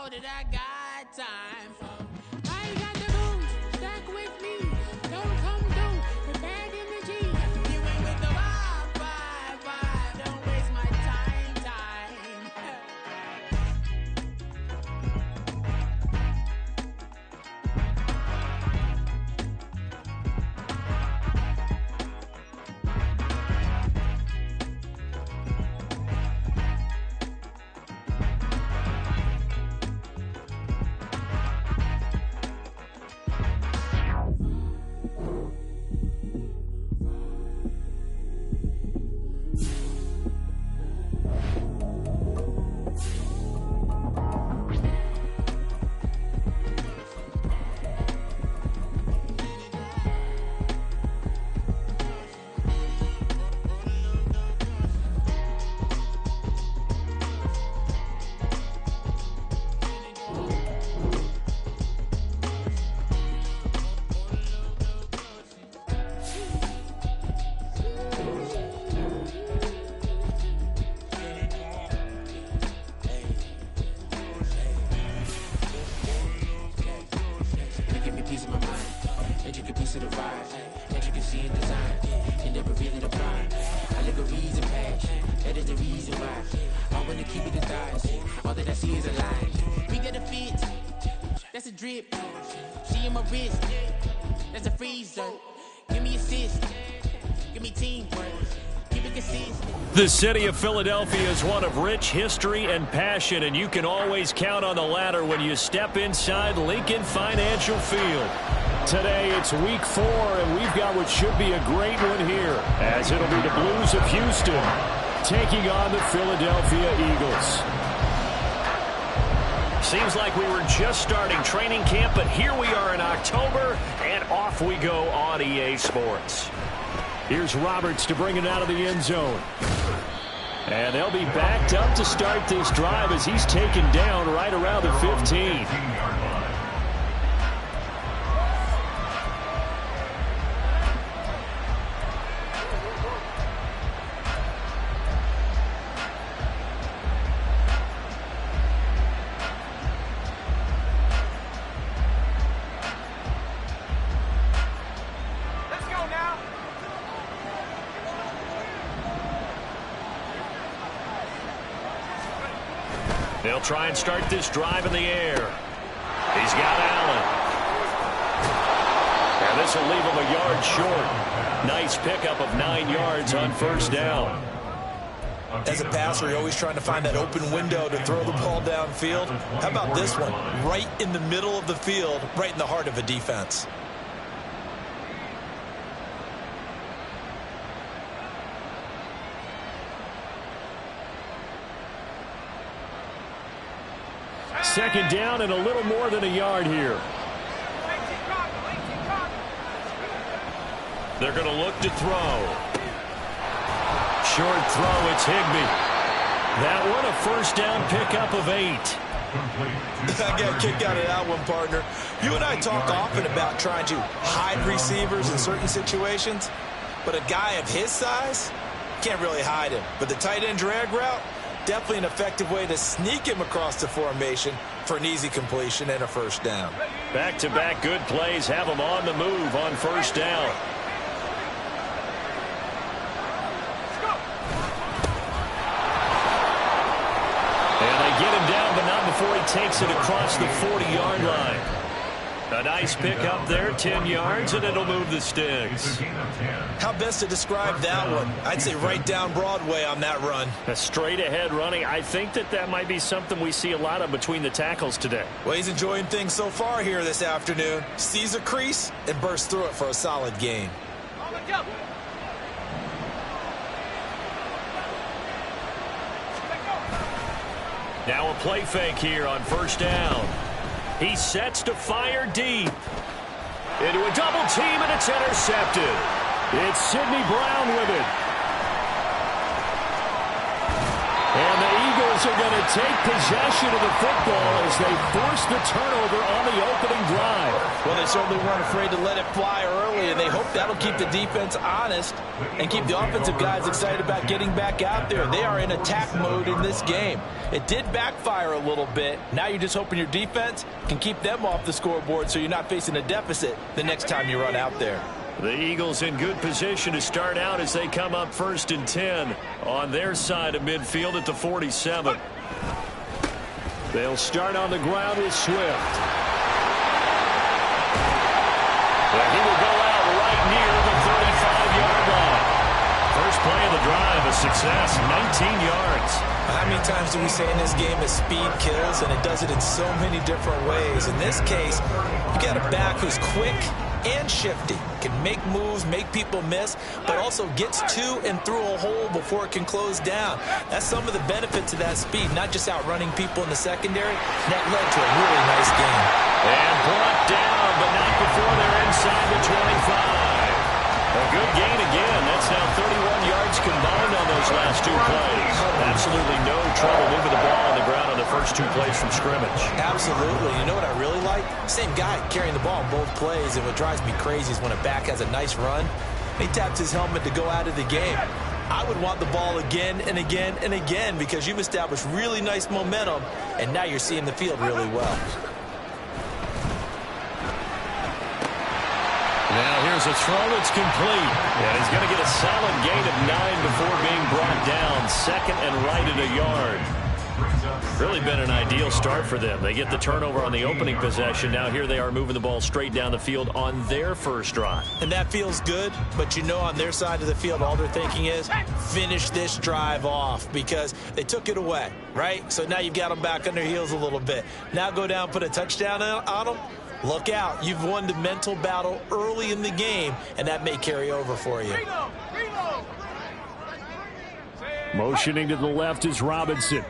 all that I got time for. I ain't got the moves, stuck with me. Don't come through with bad energy. You ain't with the vibe. Don't waste my time. Drip, she in my wrist, that's a freezer. Give me assist, give me teamwork, keep it consistent. The city of Philadelphia is one of rich history and passion, and you can always count on the latter when you step inside Lincoln Financial Field. Today it's week 4, and we've got what should be a great one here, as it'll be the Blues of Houston taking on the Philadelphia Eagles. Seems like we were just starting training camp, but here we are in October, and off we go on EA Sports. Here's Roberts to bring it out of the end zone. And they'll be backed up to start this drive as he's taken down right around the 15. They'll try and start this drive in the air. He's got Allen. And this will leave him a yard short. Nice pickup of 9 yards on first down. As a passer, you're always trying to find that open window to throw the ball downfield. How about this one? Right in the middle of the field, right in the heart of a defense. Second down and a little more than a yard here. They're going to look to throw. Short throw, it's Higbee. That one a first down pickup of 8. I got a kick out of that one, partner. You and I talk often about trying to hide receivers in certain situations, but a guy of his size can't really hide him. But the tight end drag route, definitely an effective way to sneak him across the formation for an easy completion and a first down. Back-to-back good plays have him on the move on first down. And they get him down, but not before he takes it across the 40-yard line. A nice pickup there, 10 yards, and it'll move the sticks. How best to describe that one? I'd say right down Broadway on that run. A straight-ahead running. I think that might be something we see a lot of between the tackles today. Well, he's enjoying things so far here this afternoon. Sees a crease and bursts through it for a solid gain. Now a play fake here on first down. He sets to fire deep. Into a double team, and it's intercepted. It's Sidney Brown with it. And the Eagles Eagles are going to take possession of the football as they force the turnover on the opening drive. Well, they certainly weren't afraid to let it fly early, and they hope that'll keep the defense honest and keep the offensive guys excited about getting back out there. They are in attack mode in this game. It did backfire a little bit. Now you're just hoping your defense can keep them off the scoreboard so you're not facing a deficit the next time you run out there. The Eagles in good position to start out as they come up 1st and 10 on their side of midfield at the 47. They'll start on the ground with Swift. Well, he will go out right near the 35-yard line. First play of the drive, a success, 19 yards. How many times do we say in this game that speed kills, and it does it in so many different ways? In this case, you got a back who's quick and shifty, can make moves, make people miss, but also gets to and through a hole before it can close down. That's some of the benefits of that speed, not just outrunning people in the secondary. That led to a really nice game. And brought down, but not before they're inside the 25. A good gain again. That's now 31 yards combined on those last two plays. Absolutely no trouble moving the ball on the ground on the first two plays from scrimmage. Absolutely. You know what I really like? Same guy carrying the ball in both plays, and what drives me crazy is when a back has a nice run, he taps his helmet to go out of the game. I would want the ball again and again and again because you've established really nice momentum, and now you're seeing the field really well. Now here's a throw that's complete. And he's going to get a solid gain of 9 before being brought down. Second and right at a yard. Really been an ideal start for them. They get the turnover on the opening possession. Now here they are moving the ball straight down the field on their first drive. And that feels good, but you know on their side of the field all they're thinking is finish this drive off because they took it away, right? So now you've got them back on their heels a little bit. Now go down, put a touchdown on them. Look out. You've won the mental battle early in the game, and that may carry over for you. Motioning to the left is Robinson.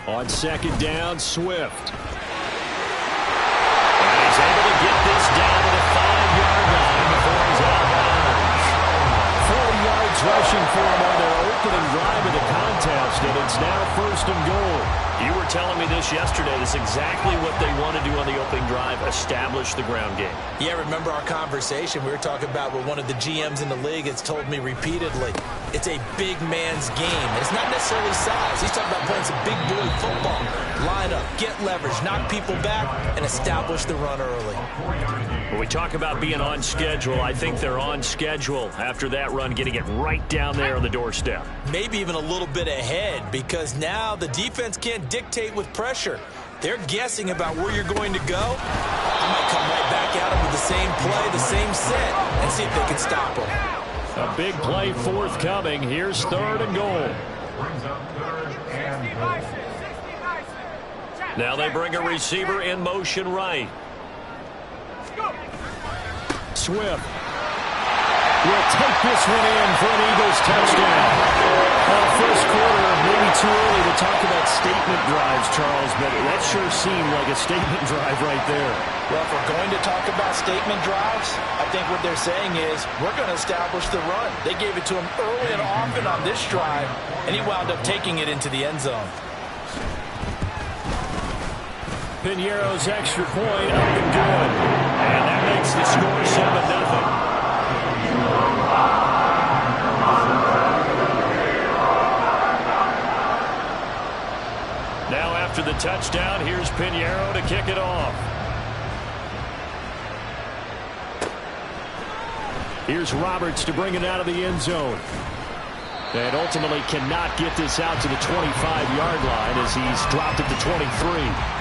On second down, Swift. And he's able to get this down to the 5-yard line before he's out of bounds. 40 yards rushing for him on their opening drive of the contest, and it's now 1st and goal. You were telling me this yesterday. This is exactly what they want to do on the opening drive, establish the ground game. Yeah, remember our conversation? We were talking about what one of the GMs in the league has told me repeatedly. It's a big man's game. It's not necessarily size. He's talking about playing some big boy football. Line up, get leverage, knock people back, and establish the run early. When we talk about being on schedule, I think they're on schedule after that run, getting it right down there on the doorstep. Maybe even a little bit ahead because now the defense can't dictate with pressure. They're guessing about where you're going to go. I might come right back at them with the same play, the same set, and see if they can stop them. A big play forthcoming. Here's 3rd and goal. Now they bring a receiver in motion right. Swift will take this one in for an Eagles touchdown. First quarter, maybe too early to talk about statement drives, Charles, but that sure seemed like a statement drive right there. Well, if we're going to talk about statement drives, I think what they're saying is we're going to establish the run. They gave it to him early and often on this drive, and he wound up taking it into the end zone. Piñeiro's extra point up and good. And that makes the score 7-0. Now after the touchdown, here's Piñeiro to kick it off. Here's Roberts to bring it out of the end zone. And ultimately cannot get this out to the 25-yard line as he's dropped it to 23.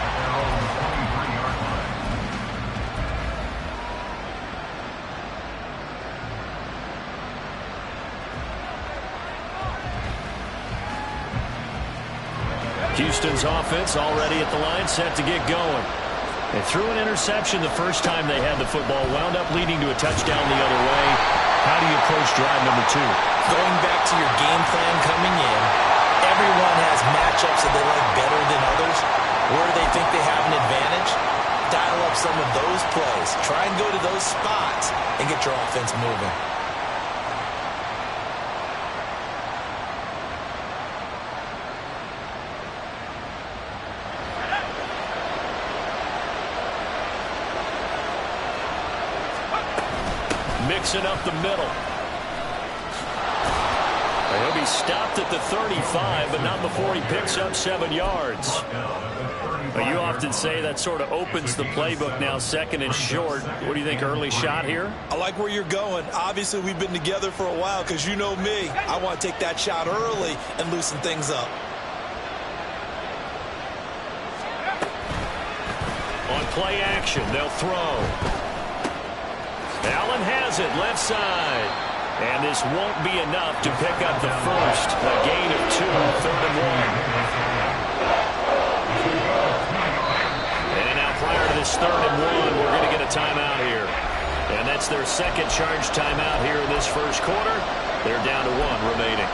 Houston's offense already at the line, set to get going. They threw an interception the first time they had the football, wound up leading to a touchdown the other way. How do you approach drive number 2? Going back to your game plan coming in, everyone has matchups that they like better than others. Where do they think they have an advantage? Dial up some of those plays. Try and go to those spots and get your offense moving. mixing up the middle. He'll be stopped at the 35, but not before he picks up 7 yards. You often say that sort of opens the playbook now, 2nd and short. What do you think, early shot here? I like where you're going. Obviously, we've been together for a while because you know me. I want to take that shot early and loosen things up. On play action, they'll throw. Allen has it, left side. And this won't be enough to pick up the first. A gain of 2, 3rd and 1. And now prior to this 3rd and 1, we're going to get a timeout here. And that's their second charge timeout here in this first quarter. They're down to 1 remaining.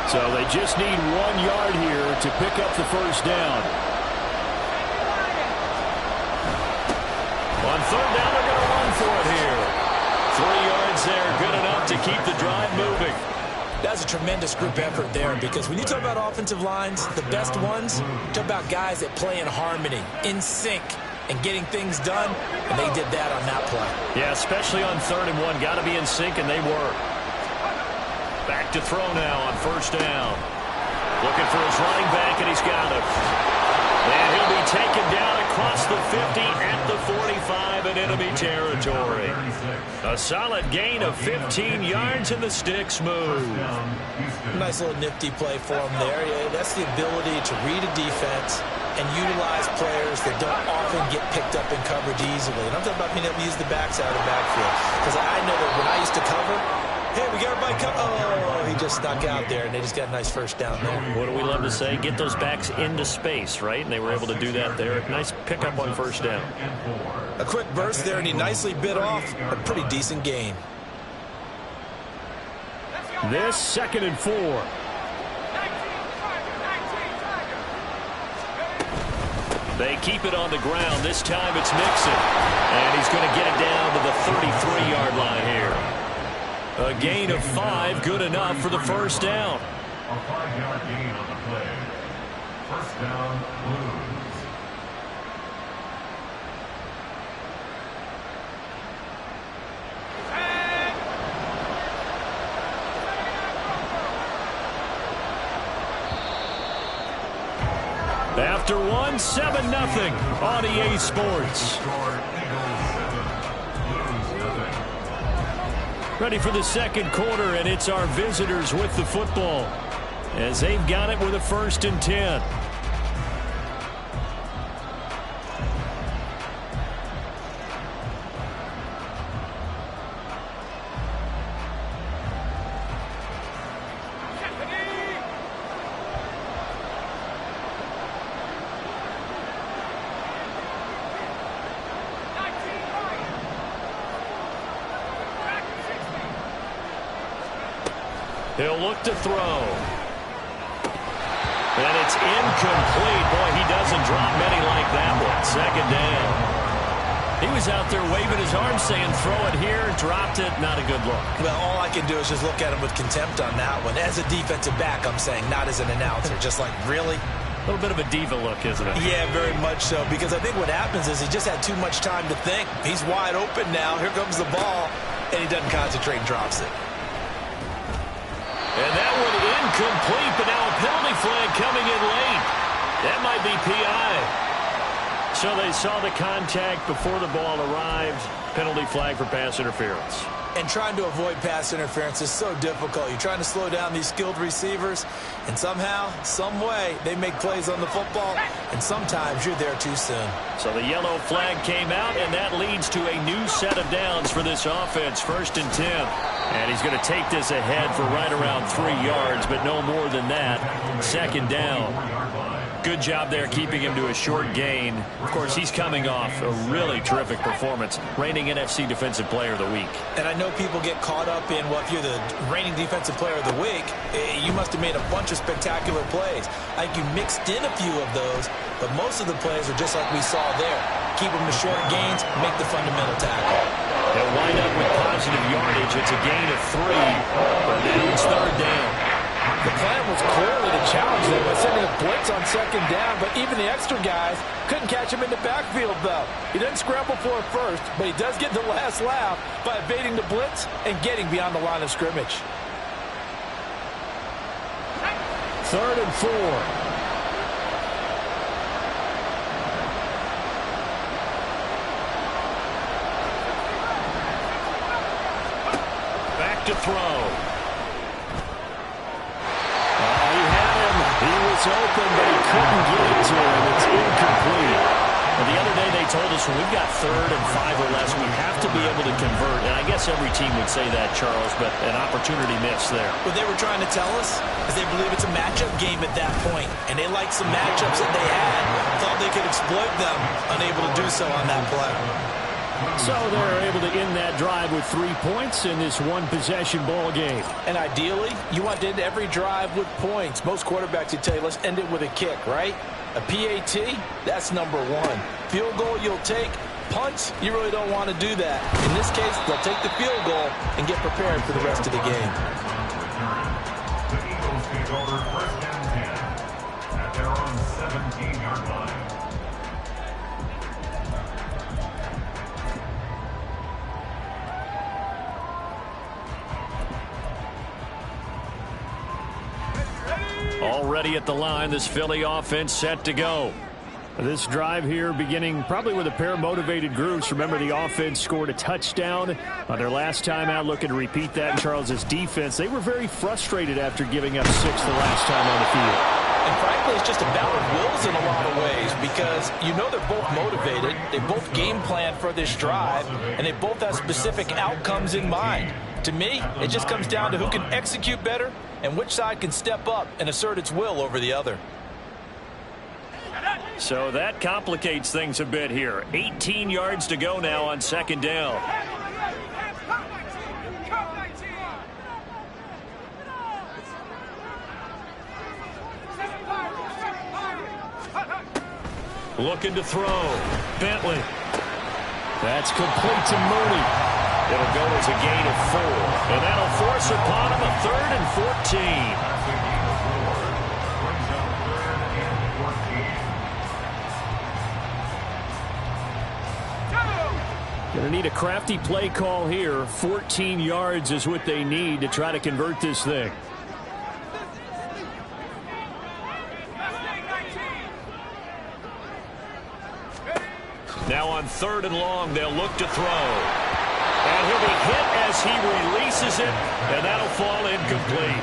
So they just need 1 yard here to pick up the first down. On 3rd down, they're going to run for it here. 3 yards there, good enough to keep the drive moving. That's a tremendous group effort there because when you talk about offensive lines, the best ones, talk about guys that play in harmony, in sync, and getting things done, and they did that on that play. Yeah, especially on 3rd and 1. Got to be in sync, and they were. Back to throw now on 1st down. Looking for his running back, and he's got it. And he'll be taken down across the 50 at the 45 in enemy territory. A solid gain of 15 yards, and the sticks move. Nice little nifty play for him there. Yeah, that's the ability to read a defense and utilize players that don't often get picked up in coverage easily. And I'm talking about being able to use the backs out of the backfield. Because I know that when I used to cover, hey, we got everybody covered. Oh, he just snuck out there, and they just got a nice first down there. What do we love to say? Get those backs into space, right? And they were able to do that there. Nice pickup on 1st down. A quick burst there, and he nicely bit off a pretty decent gain. This 2nd and 4. They keep it on the ground. This time it's Mixon. And he's going to get it down to the 33-yard line here. A gain of 5, good enough for the first down. A 5-yard gain on the play. First down, Blues. After 1, 7-0 on EA Sports. Ready for the 2nd quarter, and it's our visitors with the football as they've got it with a 1st and 10. He'll look to throw. And it's incomplete. Boy, he doesn't drop many like that one. 2nd down. He was out there waving his arms saying, throw it here, dropped it. Not a good look. Well, all I can do is just look at him with contempt on that one. As a defensive back, I'm saying, not as an announcer. Just like, really? A little bit of a diva look, isn't it? Yeah, very much so. Because I think what happens is he just had too much time to think. He's wide open now. Here comes the ball. And he doesn't concentrate and drops it. And that one incomplete, but now a penalty flag coming in late. That might be PI. So they saw the contact before the ball arrived. Penalty flag for pass interference. And trying to avoid pass interference is so difficult. You're trying to slow down these skilled receivers, and somehow, some way, they make plays on the football, and sometimes you're there too soon. So the yellow flag came out, and that leads to a new set of downs for this offense. 1st and 10. And he's going to take this ahead for right around 3 yards, but no more than that. 2nd down. Good job there keeping him to a short gain. Of course, he's coming off a really terrific performance, reigning NFC Defensive Player of the Week. And I know people get caught up in, well, if you're the reigning Defensive Player of the Week, you must have made a bunch of spectacular plays. I think you mixed in a few of those, but most of the plays are just like we saw there. Keep them to short gains, make the fundamental tackle. They'll wind up with positive yardage. It's a gain of 3, but now it's 3rd down. The plan was clearly to challenge them by sending a blitz on second down, but even the extra guys couldn't catch him in the backfield, though. He didn't scramble for it first, but he does get the last laugh by evading the blitz and getting beyond the line of scrimmage. 3rd and 4. Back to throw. He was open, but he couldn't get it to him. It's incomplete. And the other day they told us when we've got 3rd and 5 or less, we have to be able to convert. And I guess every team would say that, Charles, but an opportunity missed there. What they were trying to tell us is they believe it's a matchup game at that point, and they liked some matchups that they had, thought they could exploit them, unable to do so on that play. So they're able to end that drive with 3 points in this one-possession ball game. And ideally, you want to end every drive with points. Most quarterbacks would tell you, let's end it with a kick, right? A PAT, that's number 1. Field goal you'll take. Punts, you really don't want to do that. In this case, they'll take the field goal and get prepared for the rest of the game. The Eagles take over 1st and 10 at their own 17-yard line. Already at the line, this Philly offense set to go. This drive here beginning probably with a pair of motivated groups. Remember, the offense scored a touchdown on their last time out. Looking to repeat that in Charles's defense. They were very frustrated after giving up 6 the last time on the field. And frankly, it's just a battle of wills in a lot of ways because you know they're both motivated. They both game plan for this drive, and they both have specific outcomes in mind. To me, it just comes down to who can execute better and which side can step up and assert its will over the other. So that complicates things a bit here. 18 yards to go now on 2nd down. Looking to throw. Bentley. That's complete to Mooney. It'll go as a gain of 4. And that'll force upon him a 3rd and 14. Going to need a crafty play call here. 14 yards is what they need to try to convert this thing. Now on 3rd and long, they'll look to throw. And he'll be hit as he releases it, and that'll fall incomplete.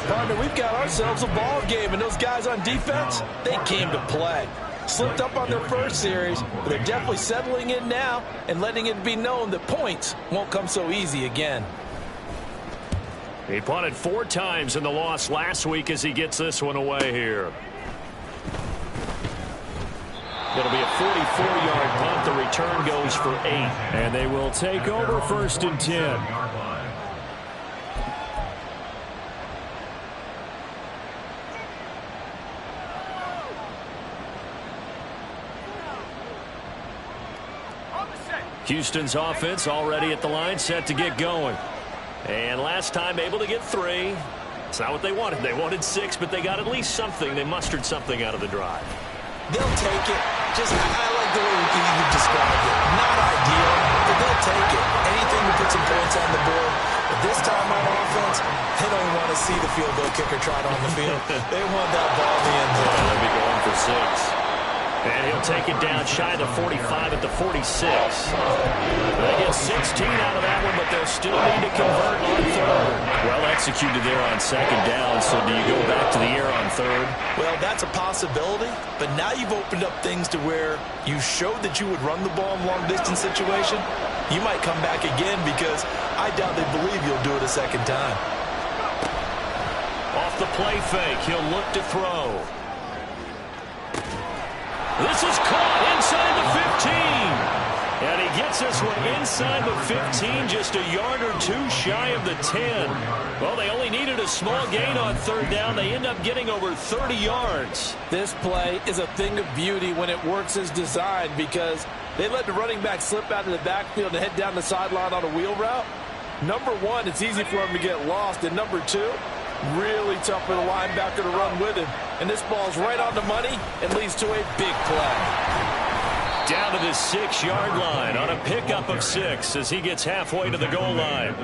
Partner, we've got ourselves a ball game, and those guys on defense, they came to play. Slipped up on their first series, but they're definitely settling in now and letting it be known that points won't come so easy again. He punted 4 times in the loss last week as he gets this one away here. It'll be a 44-yard punt. The return goes for 8. And they will take over 1st and 10. Houston's offense already at the line, set to get going. And last time able to get 3. It's not what they wanted. They wanted 6, but they got at least something. They mustered something out of the drive. They'll take it. Just, I like the way you described it. Not ideal, but they'll take it. Anything to put some points on the board. But this time on offense, they don't want to see the field goal kicker trot on the field. They want that ball in the end zone. They'll be going for 6. And he'll take it down shy of the 45 at the 46. They get 16 out of that one, but they'll still need to convert on 3rd. Well executed there on 2nd down, so do you go back to the air on 3rd? Well, that's a possibility, but now you've opened up things to where you showed that you would run the ball in long-distance situation. You might come back again because I doubt they believe you'll do it a second time. Off the play fake, he'll look to throw. This is caught inside the 15. And he gets this one inside the 15, just a yard or 2 shy of the 10. Well, they only needed a small gain on 3rd down. They end up getting over 30 yards. This play is a thing of beauty when it works as designed because they let the running back slip out of the backfield and head down the sideline on a wheel route. Number 1, it's easy for him to get lost. And number 2, Really tough for the linebacker to run with him. And this ball's right on the money and leads to a big play. Down to the 6-yard line on a pickup of 6 as he gets halfway to the goal line.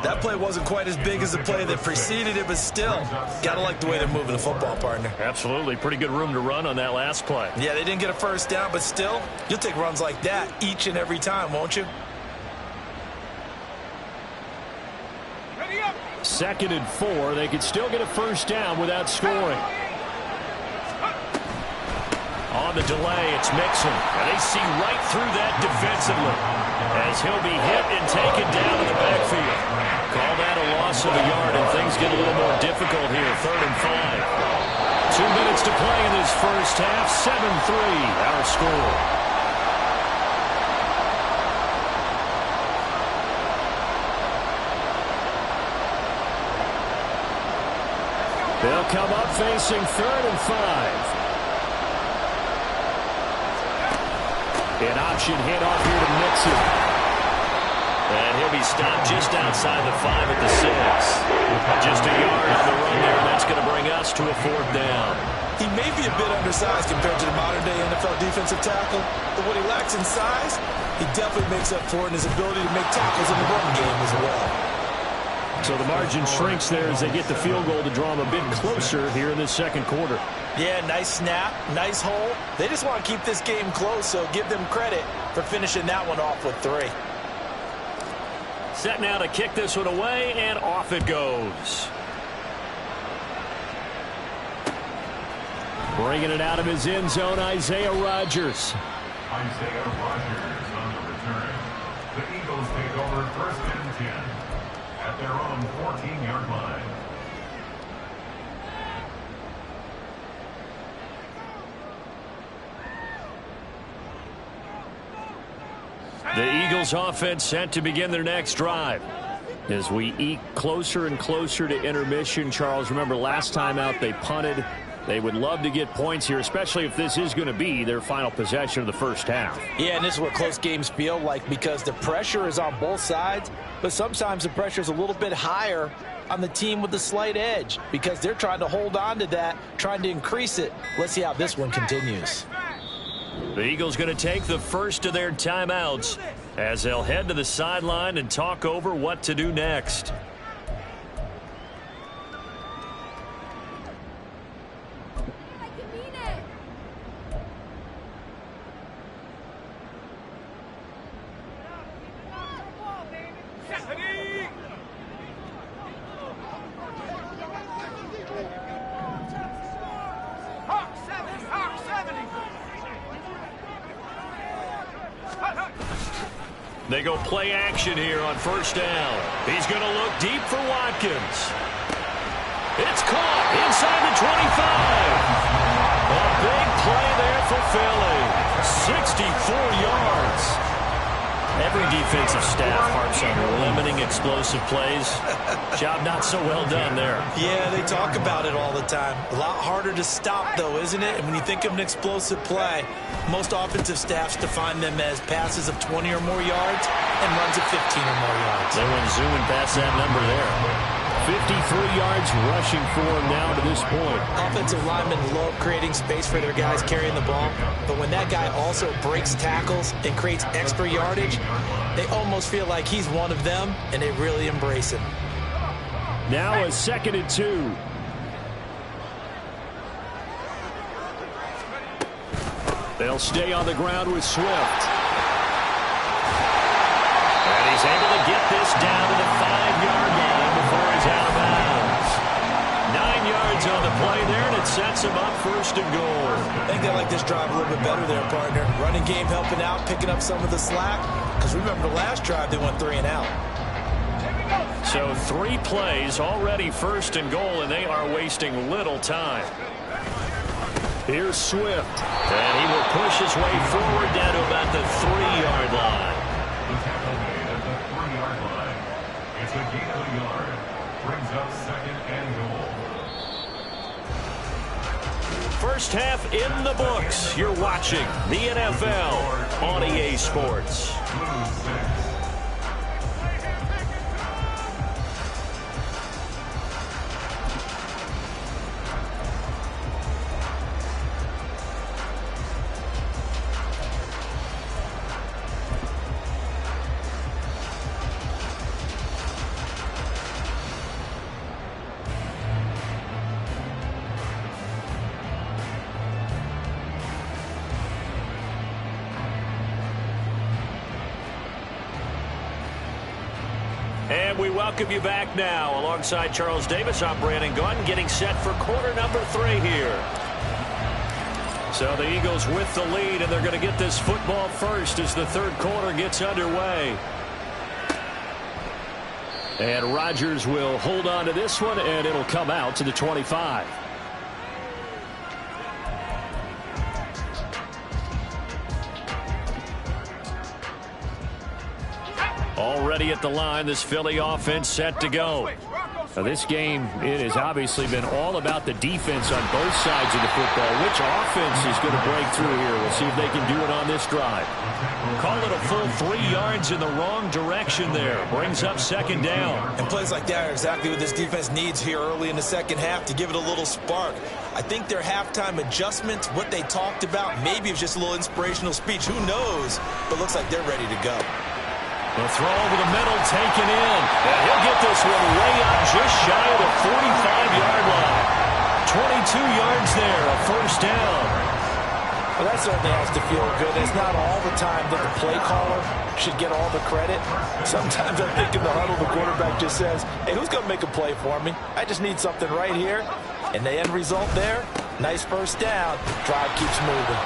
That play wasn't quite as big as the play that preceded it, but still, gotta like the way they're moving the football, partner. Absolutely. Pretty good room to run on that last play. Yeah, they didn't get a first down, but still, you'll take runs like that each and every time, won't you? 2nd and 4. They could still get a first down without scoring. On the delay, it's Mixon. And they see right through that defensively as he'll be hit and taken down in the backfield. Call that a loss of a yard, and things get a little more difficult here. 3rd and 5. 2 minutes to play in this first half. 7-3, our score. They'll come up facing 3rd and 5. An option handoff here to Mixon. And he'll be stopped just outside the 5 at the 6. Just a yard on the run there. That's going to bring us to a 4th down. He may be a bit undersized compared to the modern-day NFL defensive tackle, but what he lacks in size, he definitely makes up for it in his ability to make tackles in the run game as well. So the margin shrinks there as they get the field goal to draw them a bit closer here in this 2nd quarter. Yeah, nice snap, nice hole. They just want to keep this game close, so give them credit for finishing that one off with 3. Set now to kick this one away, and off it goes. Bringing it out of his end zone, Isaiah Rodgers. Isaiah Rodgers on the return. The Eagles take over 1st and 10 at their own 14-yard line. The Eagles offense set to begin their next drive. As we eke closer and closer to intermission, Charles, remember last time out they punted. They would love to get points here, especially if this is going to be their final possession of the first half. Yeah, and this is what close games feel like because the pressure is on both sides, but sometimes the pressure is a little bit higher on the team with the slight edge because they're trying to hold on to that, trying to increase it. Let's see how this one continues. The Eagles going to take the first of their timeouts as they'll head to the sideline and talk over what to do next. They go play action here on 1st down. He's going to look deep for Watkins. It's caught inside the 25. A big play there for Philly. 64 yards. Every defensive staff harps on limiting explosive plays. Job not so well done there. Yeah, they talk about it all the time. A lot harder to stop, though, isn't it? And when you think of an explosive play, most offensive staffs define them as passes of 20 or more yards and runs of 15 or more yards. They went zooming past that number there. 53 yards rushing for him now to this point. Offensive linemen love creating space for their guys carrying the ball, but when that guy also breaks tackles and creates extra yardage, they almost feel like he's one of them, and they really embrace him. Now a 2nd and 2. They'll stay on the ground with Swift. And he's able to get this down to the 5-yard line before he's out of bounds. 9 yards on the play there, and it sets him up 1st and goal. I think they like this drive a little bit better there, partner. Running game helping out, picking up some of the slack. Because remember the last drive, they went 3 and out. So 3 plays already 1st and goal, and they are wasting little time. Here's Swift. And he will push his way forward down to about the 3-yard line. The tackle made at the 3-yard line. It's a gain of a yard. Brings up 2nd and goal. First half in the books. You're watching the NFL on EA Sports. Blues 6. And we welcome you back now. Alongside Charles Davis, I'm Brandon Gaudin, getting set for quarter number 3 here. So the Eagles with the lead, and they're going to get this football first as the third quarter gets underway. And Rodgers will hold on to this one, and it'll come out to the 25. Already at the line, this Philly offense set to go. Now this game, it has obviously been all about the defense on both sides of the football. Which offense is going to break through here? We'll see if they can do it on this drive. Call it a full 3 yards in the wrong direction there. Brings up second down. And plays like that are exactly what this defense needs here early in the second half to give it a little spark. I think their halftime adjustments, what they talked about, maybe it was just a little inspirational speech. Who knows? But looks like they're ready to go. The throw over the middle, taken in. And he'll get this one way up just shy of the 45-yard line. 22 yards there, a first down. Well, that certainly has to feel good. It's not all the time that the play caller should get all the credit. Sometimes I think in the huddle, the quarterback just says, hey, who's going to make a play for me? I just need something right here. And the end result there, nice first down. Drive keeps moving.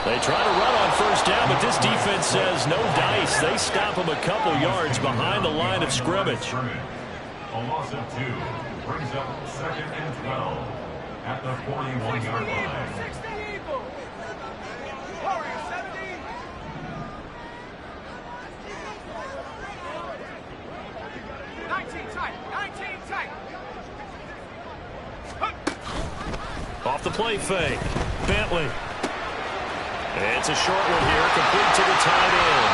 They try to run on first down, but this defense says no dice. They stop them a couple yards behind the line of scrimmage. A loss of 2 brings up second and 12 at the 41-yard line. 19 tight. Off the play fake. Bentley. It's a short one here, complete to the tight end.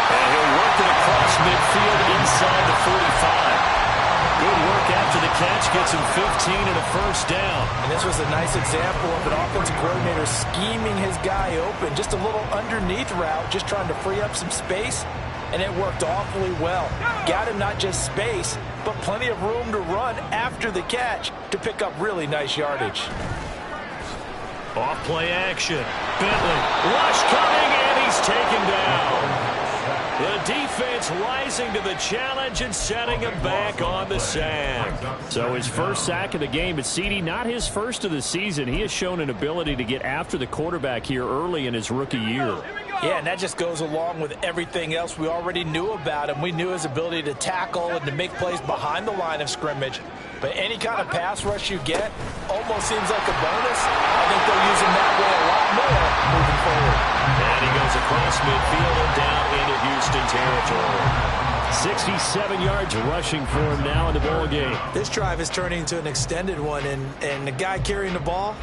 And he'll work it across midfield inside the 45. Good work after the catch, gets him 15 and a first down. And this was a nice example of an offensive coordinator scheming his guy open. Just a little underneath route, just trying to free up some space. And it worked awfully well. Got him not just space, but plenty of room to run after the catch to pick up really nice yardage. Off play action. Bentley. Rush coming, and he's taken down. The defense rising to the challenge and setting him back on the sack. So his first sack of the game, but CD, not his first of the season. He has shown an ability to get after the quarterback here early in his rookie year. Yeah, and that just goes along with everything else we already knew about him. We knew his ability to tackle and to make plays behind the line of scrimmage. But any kind of pass rush you get almost seems like a bonus. I think they'll use him that way a lot more moving forward. And he goes across midfield and down into Houston territory. 67 yards rushing for him now in the ball game. This drive is turning into an extended one, and the guy carrying the ball,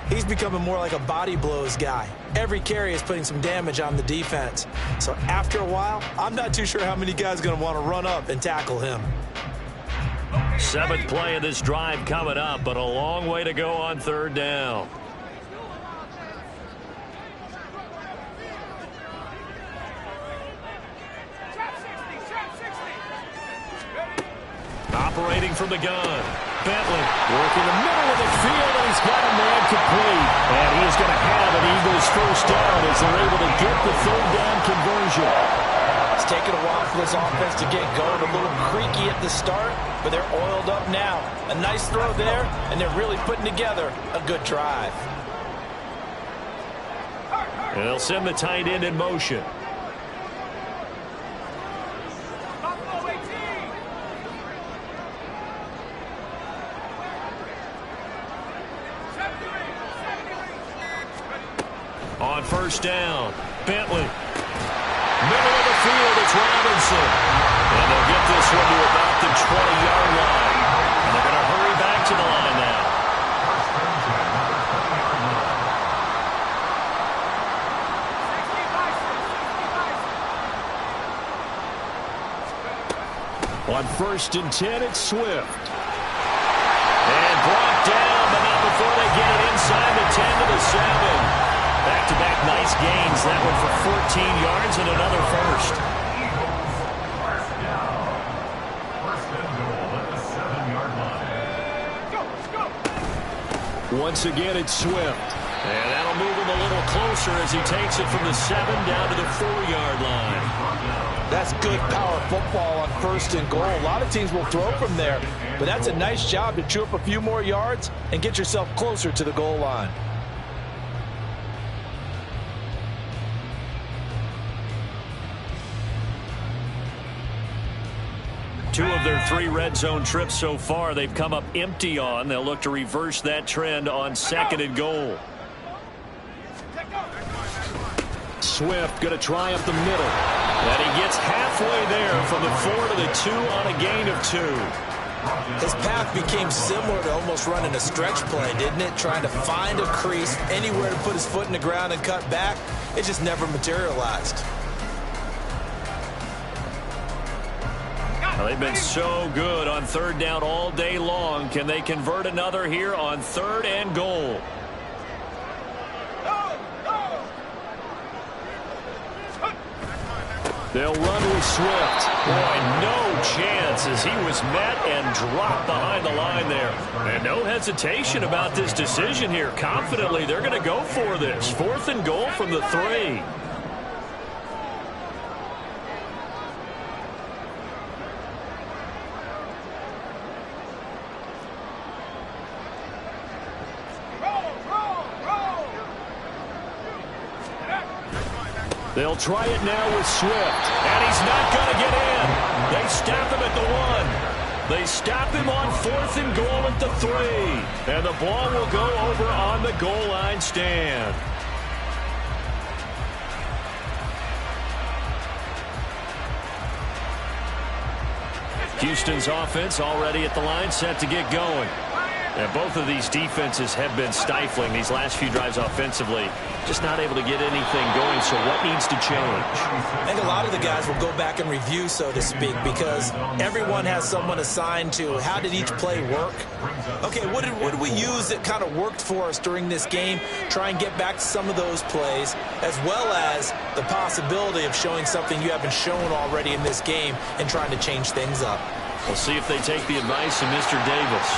he's becoming more like a body blows guy. Every carry is putting some damage on the defense. So after a while, I'm not too sure how many guys are going to want to run up and tackle him. 7th play of this drive coming up, but a long way to go on third down. Operating from the gun. Bentley working the middle of the field, and he's got a man complete. And he is going to have an Eagles first down as they're able to get the third down conversion. It's taken a while for this offense to get going. A little creaky at the start, but they're oiled up now. A nice throw there, and they're really putting together a good drive. And they'll send the tight end in motion. On first down, Bentley. Middle of the field, it's Robinson. And they'll get this one to about the 20-yard line. And they're going to hurry back to the line now. On 1st and 10, it's Swift. And brought down, but not before they get it inside the 10 to the 7. Back-to-back nice gains. That one for 14 yards and another first. First down. First and goal at the 7-yard line. Once again, it's Swift. And that'll move him a little closer as he takes it from the 7 down to the 4-yard line. That's good power football on 1st and goal. A lot of teams will throw from there, but that's a nice job to chew up a few more yards and get yourself closer to the goal line. Two of their 3 red zone trips so far, they've come up empty on. They'll look to reverse that trend on 2nd and goal. Swift going to try up the middle. And he gets halfway there from the 4 to the 2 on a gain of 2. His path became similar to almost running a stretch play, didn't it? Trying to find a crease, anywhere to put his foot in the ground and cut back. It just never materialized. Well, they've been so good on 3rd down all day long. Can they convert another here on 3rd and goal? They'll run with Swift. Boy, no chance as he was met and dropped behind the line there. And no hesitation about this decision here. Confidently, they're going to go for this. 4th and goal from the 3. They'll try it now with Swift, and he's not going to get in. They stop him at the 1. They stop him on 4th and goal at the 3. And the ball will go over on the goal line stand. Houston's offense already at the line, set to get going. And both of these defenses have been stifling these last few drives offensively. Just not able to get anything going, so what needs to change? I think a lot of the guys will go back and review, so to speak, because everyone has someone assigned to how did each play work. Okay, what did we use that kind of worked for us during this game? Try and get back to some of those plays, as well as the possibility of showing something you haven't shown already in this game and trying to change things up. We'll see if they take the advice of Mr. Davis.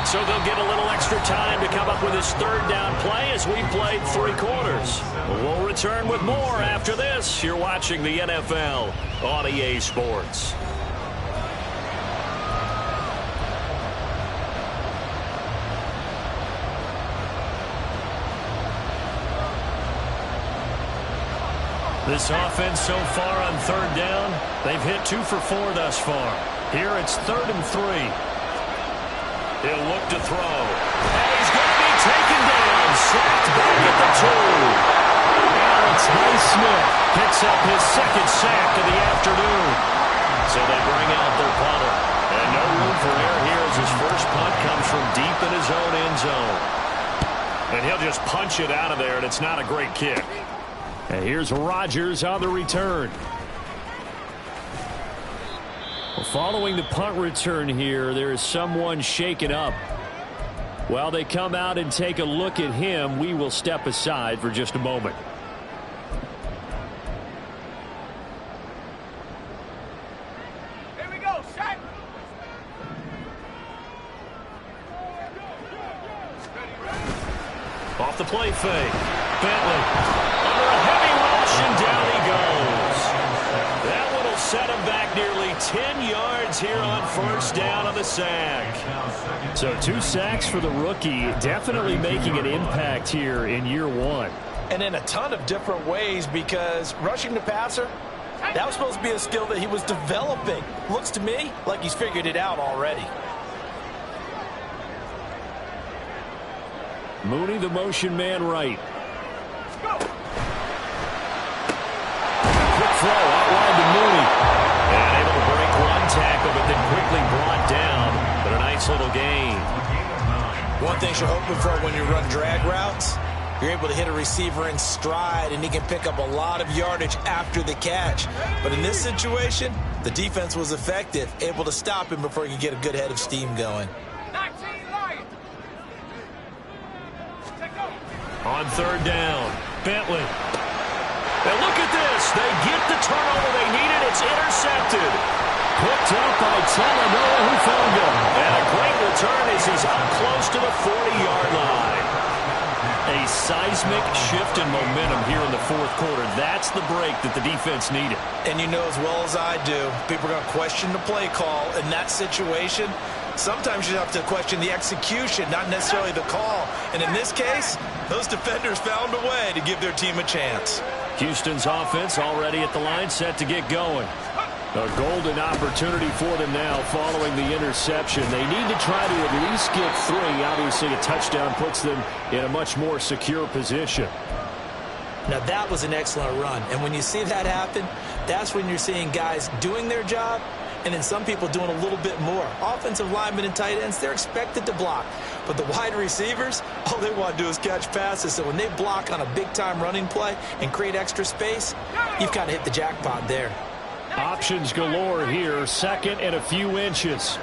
So they'll get a little extra time to come up with his 3rd down play as we played 3 quarters. We'll return with more after this. You're watching the NFL on EA Sports. This offense so far on 3rd down, they've hit 2 for 4 thus far. Here it's 3rd and 3. He'll look to throw. And he's going to be taken down. Sacked back at the 2. Alex Highsmith picks up his 2nd sack of the afternoon. So they bring out their punter. And no room for error here as his first punt comes from deep in his own end zone. And he'll just punch it out of there, and it's not a great kick. And here's Rodgers on the return. Following the punt return here, there is someone shaken up. While they come out and take a look at him, we will step aside for just a moment. Here we go, set. Off the play fake. Bentley under a heavy rush, and down he goes. That one will set him back nearly 10 yards here on 1st down on the sack. So 2 sacks for the rookie, definitely making an impact here in year 1. And in a ton of different ways, because rushing the passer, that was supposed to be a skill that he was developing. Looks to me like he's figured it out already. Mooney, the motion man right. Quick throw out wide to Mooney. And able to break 1 tackle, but then quickly brought down. But a nice little gain. One thing you're hoping for when you run drag routes, you're able to hit a receiver in stride, and he can pick up a lot of yardage after the catch. But in this situation, the defense was effective, able to stop him before he could get a good head of steam going. 19 Lions. On 3rd down, Bentley. And look at this. They get the turnover they needed. It's intercepted. Picked up by Talanoa Hufanga. And a great return as he's up close to the 40-yard line. A seismic shift in momentum here in the fourth quarter. That's the break that the defense needed. And you know as well as I do, people are going to question the play call in that situation. Sometimes you have to question the execution, not necessarily the call. And in this case, those defenders found a way to give their team a chance. Houston's offense already at the line, set to get going. A golden opportunity for them now following the interception. They need to try to at least get 3. Obviously, a touchdown puts them in a much more secure position. Now, that was an excellent run. And when you see that happen, that's when you're seeing guys doing their job and then some people doing a little bit more. Offensive linemen and tight ends, they're expected to block. But the wide receivers, all they want to do is catch passes. So when they block on a big-time running play and create extra space, you've kind of hit the jackpot there. Options galore here, second and a few inches.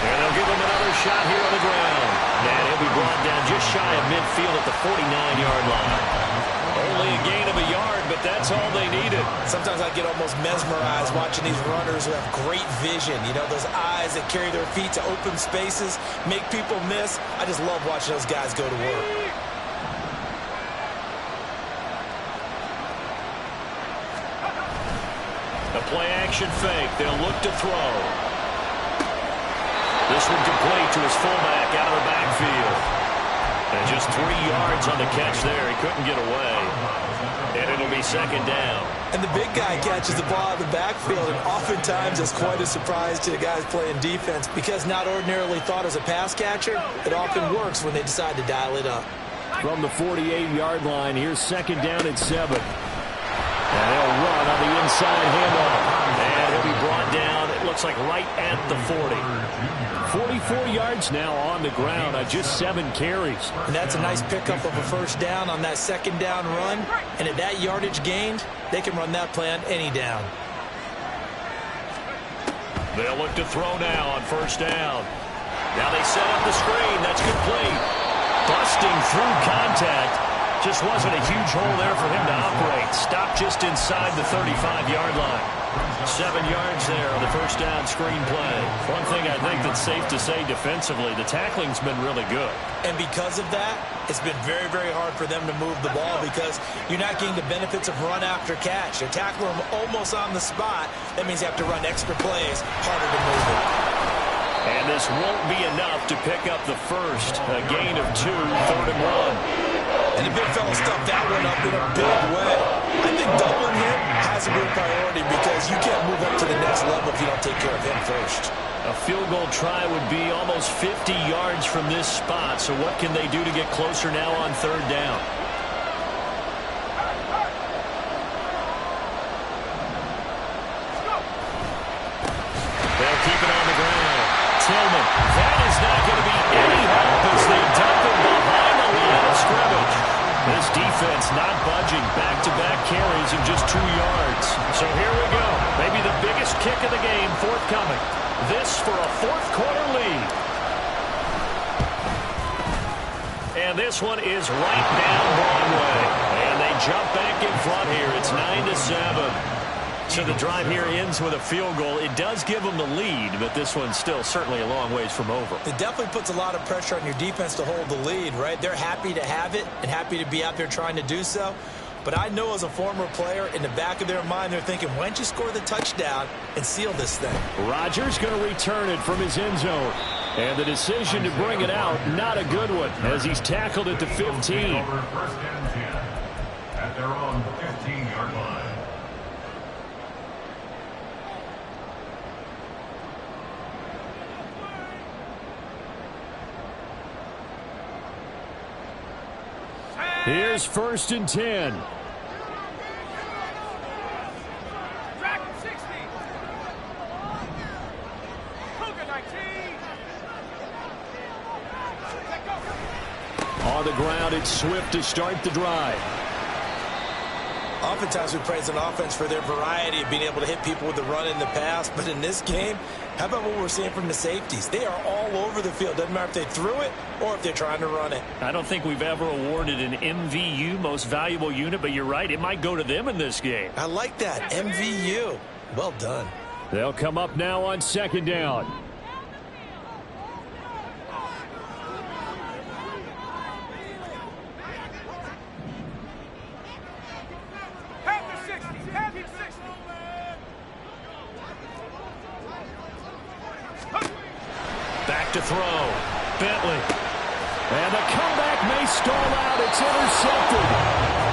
And they'll give him another shot here on the ground. And he'll be brought down just shy of midfield at the 49-yard line. Only a gain of a yard, but that's all they needed. Sometimes I get almost mesmerized watching these runners who have great vision. You know, those eyes that carry their feet to open spaces, make people miss. I just love watching those guys go to work. The play-action fake. They'll look to throw. This one complete to his fullback out of the backfield. And just 3 yards on the catch there. He couldn't get away. And it'll be second down. And the big guy catches the ball out of the backfield, and oftentimes it's quite a surprise to the guys playing defense because not ordinarily thought as a pass catcher, it often works when they decide to dial it up. From the 48-yard line, here's second down and 7. And they'll run on the inside handoff. And he'll be brought down, it looks like right at the 40. 44 yards now on the ground on just 7 carries. And that's a nice pickup of a first down on that second down run. And at that yardage gained, they can run that play on any down. They'll look to throw now on first down. Now they set up the screen. That's complete. Busting through contact. Just wasn't a huge hole there for him to operate. Stopped just inside the 35-yard line. 7 yards there on the first down screen play. One thing I think that's safe to say defensively, the tackling's been really good. And because of that, it's been very, very hard for them to move the ball because you're not getting the benefits of run after catch. You're tackling them almost on the spot. That means you have to run extra plays, harder to move it. And this won't be enough to pick up the first. A gain of 2, 3rd and 1. And the big fella stuffed that one up in a big way. I think doubling him has to be a priority because you can't move up to the next level if you don't take care of him first. A field goal try would be almost 50 yards from this spot. So what can they do to get closer now on 3rd down? They'll keep it on the ground. Tillman, that is not going to be any help as they dump him behind the line of scrimmage. This defense not budging. Back-to-back carries in just 2 yards. So here we go. Maybe the biggest kick of the game forthcoming. This for a fourth quarter lead. And this one is right down Broadway. And they jump back in front here. It's 9-7. So the drive here ends with a field goal. It does give them the lead, but this one's still certainly a long ways from over. It definitely puts a lot of pressure on your defense to hold the lead, right? They're happy to have it and happy to be out there trying to do so. But I know as a former player, in the back of their mind, they're thinking, why don't you score the touchdown and seal this thing? Rodgers going to return it from his end zone. And the decision to bring it out, not a good one, as he's tackled at the 15. First and 10 at their own 15-yard line. Here's 1st and 10. Track 60. Cougar 19. Let go. On the ground, it's Swift to start the drive. Oftentimes we praise an offense for their variety of being able to hit people with the run in the pass. But in this game, how about what we're seeing from the safeties? They are all over the field. Doesn't matter if they threw it or if they're trying to run it. I don't think we've ever awarded an MVU, most valuable unit, but you're right. It might go to them in this game. I like that. MVU. Well done. They'll come up now on 2nd down. to throw. Bentley. And the comeback may stall out. It's intercepted.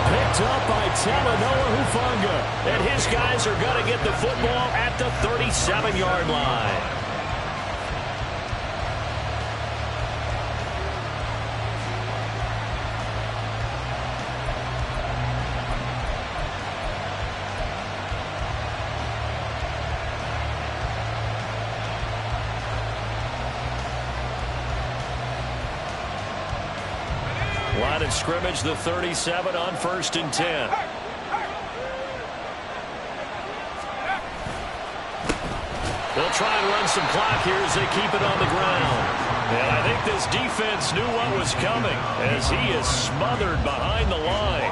Picked up by Talanoa Hufanga. And his guys are going to get the football at the 37-yard line. Line of scrimmage, the 37 on 1st and 10. They'll try and run some clock here as they keep it on the ground. And I think this defense knew what was coming as he is smothered behind the line.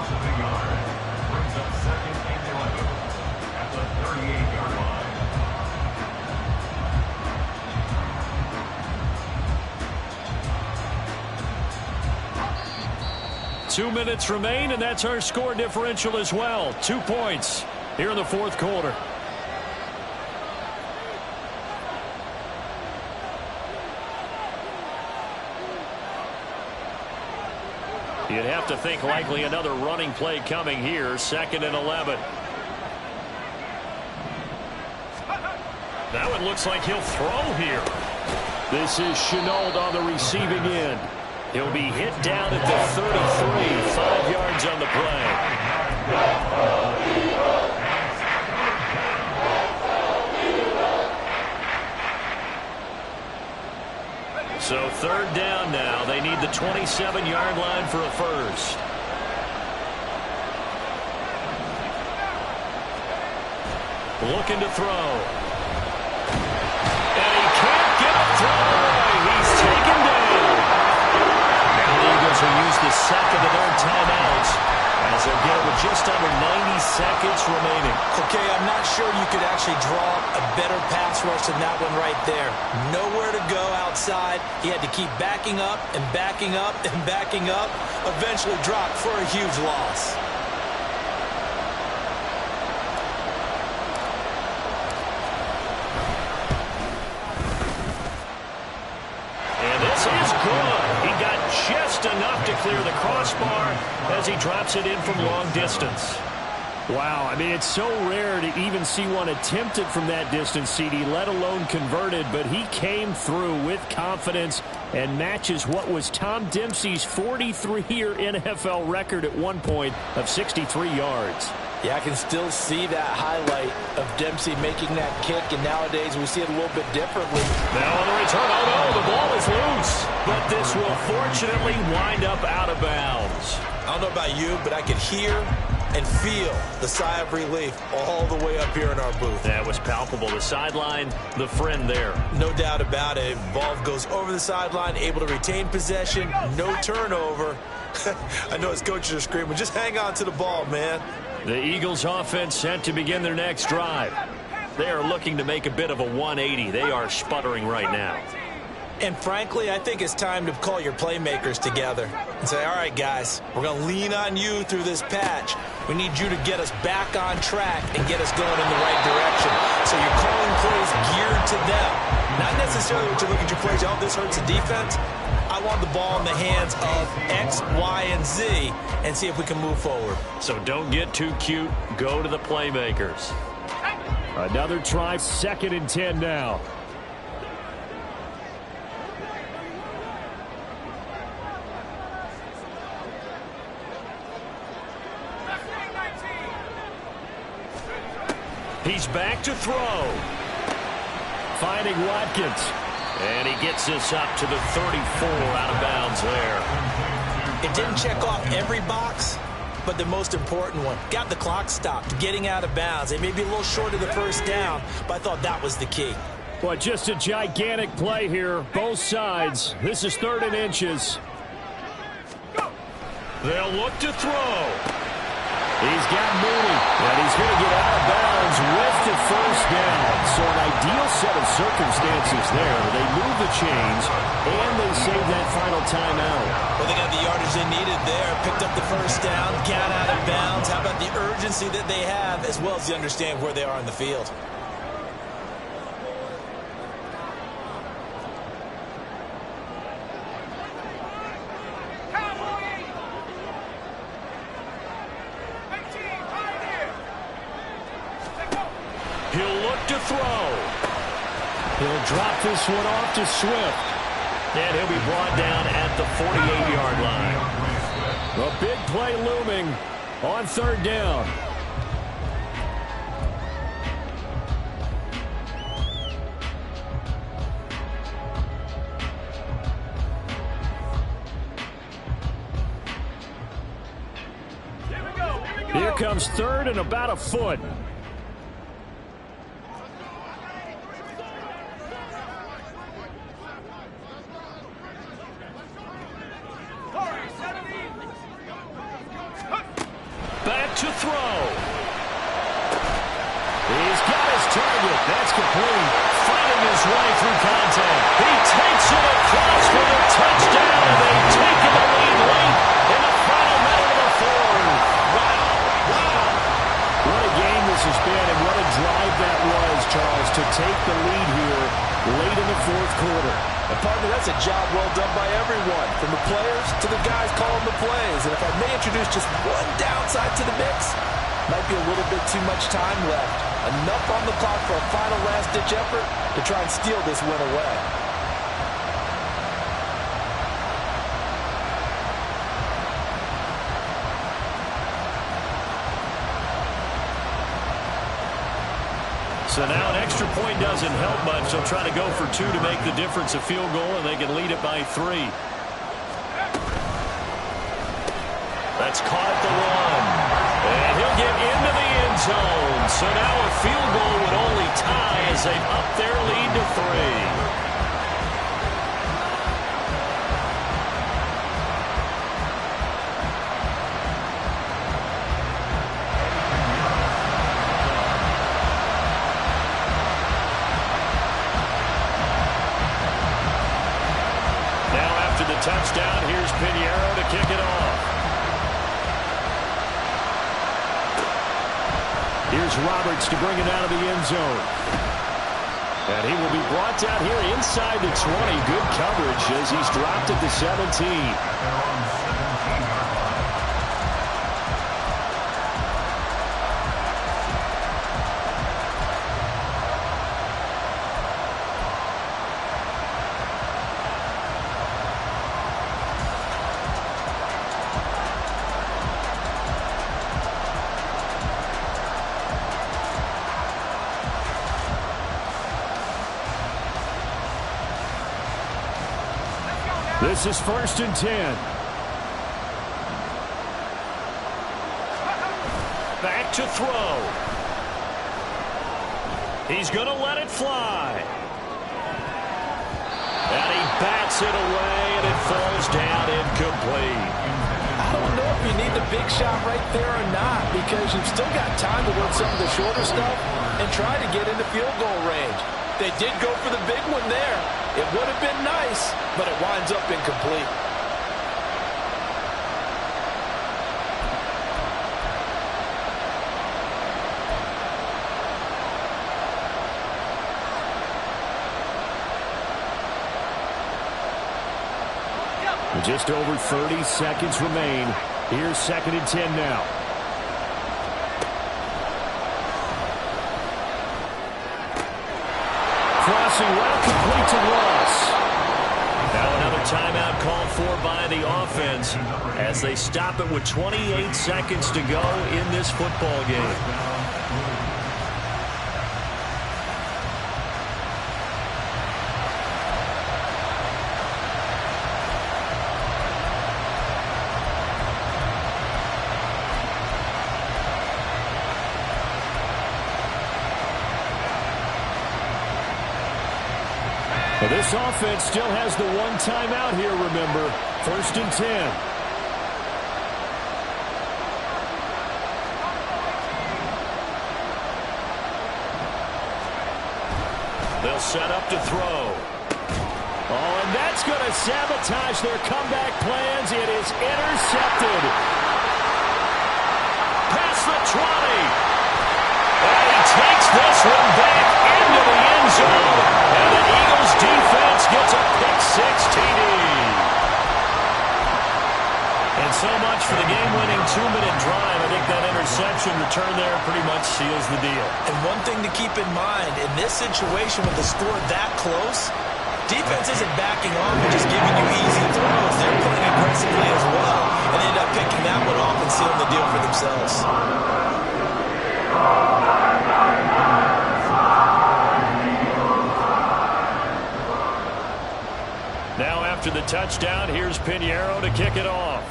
Brings up 2nd and 11 at the 38-yard line. 2 minutes remain, and that's our score differential as well. 2 points here in the 4th quarter. You'd have to think likely another running play coming here. 2nd and 11. Now it looks like he'll throw here. This is Shenault on the receiving end. He'll be hit down at the 33, 5 yards on the play. So 3rd down now. They need the 27-yard line for a first. Looking to throw. And he can't get a throw. He's taken down. Now the Eagles will use the 2nd of their timeouts as they'll get it with just under 90 seconds remaining. Okay, I'm not sure you could actually draw a better pass rush than that one right there. Nowhere to go outside. He had to keep backing up and backing up and backing up. Eventually dropped for a huge loss. And this is good. He got just enough to clear the crossbar as he drops it in from long distance. Wow, I mean, it's so rare to even see one attempted from that distance, CD, let alone converted, but he came through with confidence and matches what was Tom Dempsey's 43-year NFL record at one point of 63 yards. Yeah, I can still see that highlight of Dempsey making that kick, and nowadays we see it a little bit differently. Now on the return, oh no, the ball is loose, but this will fortunately wind up out of bounds. I don't know about you, but I could hear and feel the sigh of relief all the way up here in our booth. That was palpable. The sideline, the friend there. No doubt about it. Ball goes over the sideline, able to retain possession, no turnover. I know his coaches are screaming, just hang on to the ball, man. The Eagles offense set to begin their next drive. They are looking to make a bit of a 180. They are sputtering right now. And frankly, I think it's time to call your playmakers together and say, all right, guys, we're going to lean on you through this patch. We need you to get us back on track and get us going in the right direction. So you're calling plays geared to them. Not necessarily what you look at your plays, oh, this hurts the defense. I want the ball in the hands of X, Y, and Z and see if we can move forward. So don't get too cute. Go to the playmakers. Another try, 2nd and 10 now. He's back to throw. Finding Watkins. And he gets this up to the 34 out of bounds there. It didn't check off every box, but the most important one. Got the clock stopped, getting out of bounds. They may be a little short of the first down, but I thought that was the key. Well, just a gigantic play here, both sides. This is 3rd and inches. They'll look to throw. He's got Mooney, and he's going to get out of bounds with the first down. So an ideal set of circumstances there. They move the chains, and they save that final timeout. Well, they got the yardage they needed there, picked up the first down, got out of bounds. How about the urgency that they have, as well as they understand where they are in the field? He'll look to throw. He'll drop this one off to Swift. And he'll be brought down at the 48-yard line. A big play looming on third down. Here comes third and about a foot. Back to throw. He's got his target. That's complete. Fighting his way through contact. He takes it across for the touchdown, and they've taken the lead late in the final minute of the fourth. Wow. What a game this has been, and what a drive that was, Charles, to take the lead here late in the fourth quarter. And partner, that's a job well done by everyone, from the players to the guys calling the plays. And if I may introduce just one downside to the mix, might be a little bit too much time left. Enough on the clock for a final last-ditch effort to try and steal this win away. So now an extra point doesn't help much. They'll try to go for two to make the difference a field goal, and they can lead it by 3. That's caught at the 1. And he'll get into the end zone. So now a field goal would only tie as they up their lead to 3. Touchdown. Here's Pinheiro to kick it off. Here's Roberts to bring it out of the end zone. And he will be brought down here inside the 20. Good coverage as he's dropped at the 17. This is 1st and 10. Back to throw. He's going to let it fly. And he bats it away, and it falls down incomplete. I don't know if you need the big shot right there or not, because you've still got time to work some of the shorter stuff and try to get into field goal range. They did go for the big one there. It would have been nice, but it winds up incomplete. Just over 30 seconds remain. Here's 2nd and 10 now. Crossing route complete to Ross. Now another timeout called for by the offense as they stop it with 28 seconds to go in this football game. Well, this offense still has the one timeout here, remember. 1st and 10. They'll set up to throw. Oh, and that's going to sabotage their comeback plans. It is intercepted. Past the 20. And he takes this one back into the end zone. And the Eagles defense gets a pick-6 TD. And so much for the game-winning 2-minute drive. I think that interception return there pretty much seals the deal. And one thing to keep in mind, in this situation with the score that close, defense isn't backing off and just giving you easy throws. They're playing aggressively as well, and they end up picking that one off and sealing the deal for themselves. Now after the touchdown, here's Pinheiro to kick it off.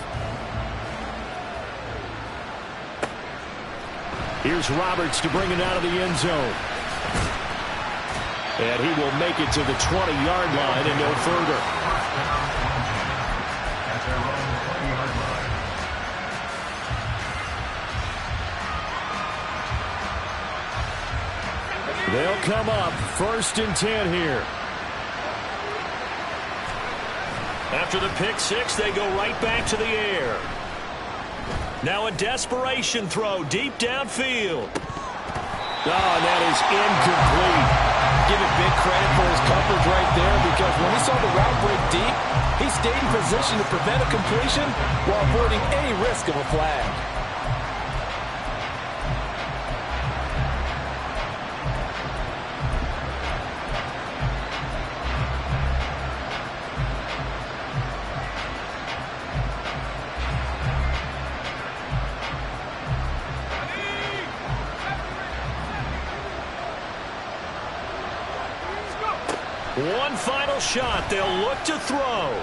Here's Roberts to bring it out of the end zone. And he will make it to the 20-yard line and no further. At their own 20-yard line. They'll come up 1st and 10 here. After the pick six, they go right back to the air. Now a desperation throw deep downfield. Oh, and that is incomplete. Give it big credit for his coverage right there, because when he saw the route break deep, he stayed in position to prevent a completion while avoiding any risk of a flag. One final shot. They'll look to throw.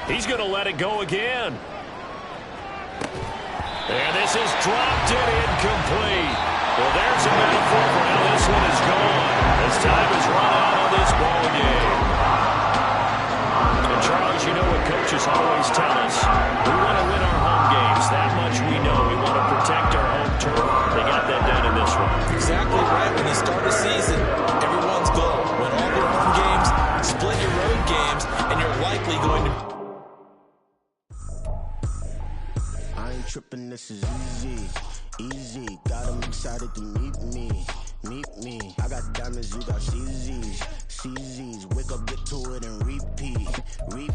He's going to let it go again. And this is dropped in incomplete. Well, there's a metaphor for how this one is gone. As time has run out on this ball game. And Charles, you know what coaches always tell us. We want to win our home games. That much we know. We want to protect our home turf. They got that done in this one. Exactly right. When you start a season, everyone's goal. Win all your home games, split your road games, and you're likely going to... I ain't tripping, this is easy, easy. Got them excited to meet me. I got diamonds, you got CZs. Wake up, get to it, and repeat. Hey,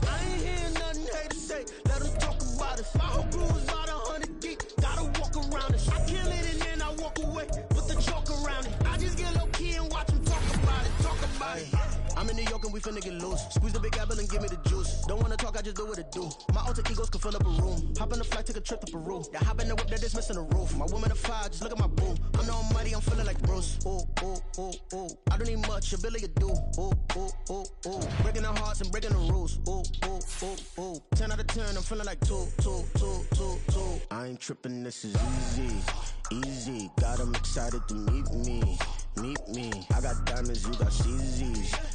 I ain't hearing nothing hate to say. Let them talk about us. My whole crew is about 100 deep. Gotta walk around it. I kill it and then I walk away with the chalk around it. I just get low key and watch them talk about it. I'm in New York and we finna get loose. Squeeze the big apple and give me the juice. Don't wanna talk, I just do what it do. My alter egos can fill up a room. Hop in the flight, take a trip to Peru. Yeah, hop in the whip that is missing the roof. My woman a fire, just look at my boo. I'm the almighty, I'm feeling like Bruce. Ooh. I don't need much, ability to do. Ooh. Breaking the hearts and breaking the rules. Ooh. 10 out of 10, I'm feeling like 2. I ain't tripping, this is easy. Got them excited to meet me. I got diamonds, you got CZs.